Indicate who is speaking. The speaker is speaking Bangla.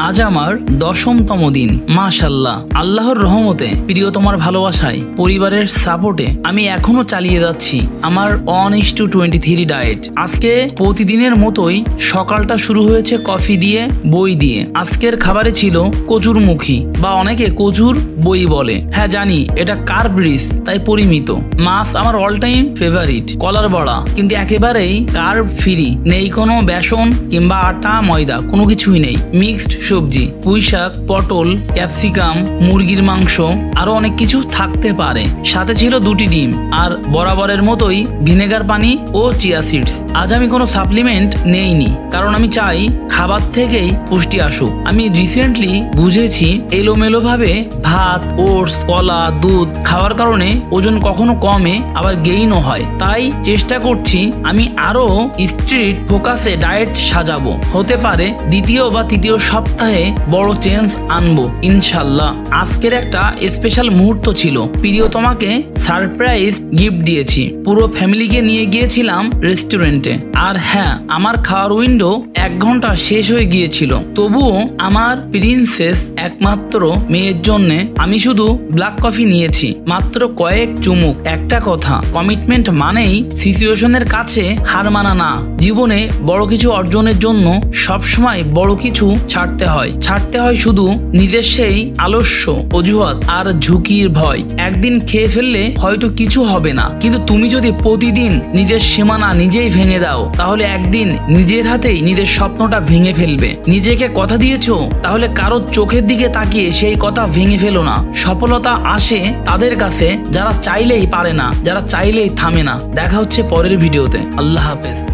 Speaker 1: আজ আমার 10তম দিন। মাশাআল্লাহ, আল্লাহর রহমতে, প্রিয় তোমার ভালোবাসায়, পরিবারের সাপোর্টে আমি এখনো চালিয়ে যাচ্ছি আমার 1:23 ডায়েট। আজকে প্রতিদিনের মতোই সকালটা শুরু হয়েছে কফি দিয়ে, বই দিয়ে। আজকের খাবারে ছিল কচুরমুখী, বা অনেকে কচুর বই বলে। হ্যাঁ জানি এটা কার্ব রিচ, তাই পরিমিত। মাছ আমার অল টাইম ফেভারিট, কলার বড়া, কিন্তু একেবারেই কার্ব ফ্রি। নেই কোনো বেসন কিংবা আটা ময়দা, কোনো কিছুই নেই। মিক্সড সবজি, পুঁই শাক, পটল, ক্যাপসিকাম, মুরগির মাংস, আরো অনেক কিছু থাকতে পারে। সাথে ছিল 2টি ডিম, আর বরাবরের মতোই ভিনেগার পানি ও চিয়া সিডস। আজ আমি কোনো সাপ্লিমেন্ট নেইনি, কারণ আমি চাই খাবার থেকেই পুষ্টি আসুক। আমি রিসেন্টলি বুঝেছি এলোমেলো ভাবে ভাত, ওটস, কলা, দুধ খাওয়ার কারণে ওজন কখনো কমে আবার গেইনও হয়। তাই চেষ্টা করছি আমি আরো স্ট্রিট ফোকাসে ডায়েট সাজাবো। হতে পারে 2য় বা 3য় সপ্তাহে বড় চেঞ্জ আনবো ইনশাল্লাহ। আজকের একটা স্পেশাল মুহূর্ত ছিল। প্রিয় তোমাকে সারপ্রাইজ গিফট দিয়েছি। পুরো ফ্যামিলিকে নিয়ে গিয়েছিলাম রেস্টুরেন্টে। আর হ্যাঁ, আমার খাওয়ার উইন্ডো 1 ঘন্টা শেষ হয়ে গিয়েছিল। তবুও আমার প্রিন্সেস একমাত্র মেয়ের জন্য আমি শুধু ব্ল্যাক কফি নিয়েছি, মাত্র কয়েক চুমুক। একটা কথা, কমিটমেন্ট মানেই সিচুয়েশনের কাছে হার মানা না। জীবনে বড় কিছু অর্জনের জন্য সবসময় বড় কিছু ছাড়তে হয় শুধু নিজের সেই আলস্য, অজুহাত আর ঝুঁকির ভয়। একদিন খেয়ে ফেললে হয়তো কিছু হবে না, কিন্তু তুমি যদি প্রতিদিন নিজের সীমানা নিজেই ভেঙে দাও, তাহলে একদিন নিজের হাতেই নিজের স্বপ্নটা ভেঙে ফেলবে। নিজেকে কথা দিয়েছো, তাহলে কারোর চোখের দিকে তাকিয়ে সেই কথা ভেঙে ফেলো না। সফলতা আসে তাদের কাছে যারা চাইলেই পারে না, যারা চাইলেই থামে না। দেখা হচ্ছে পরের ভিডিওতে। আল্লাহ হাফেজ।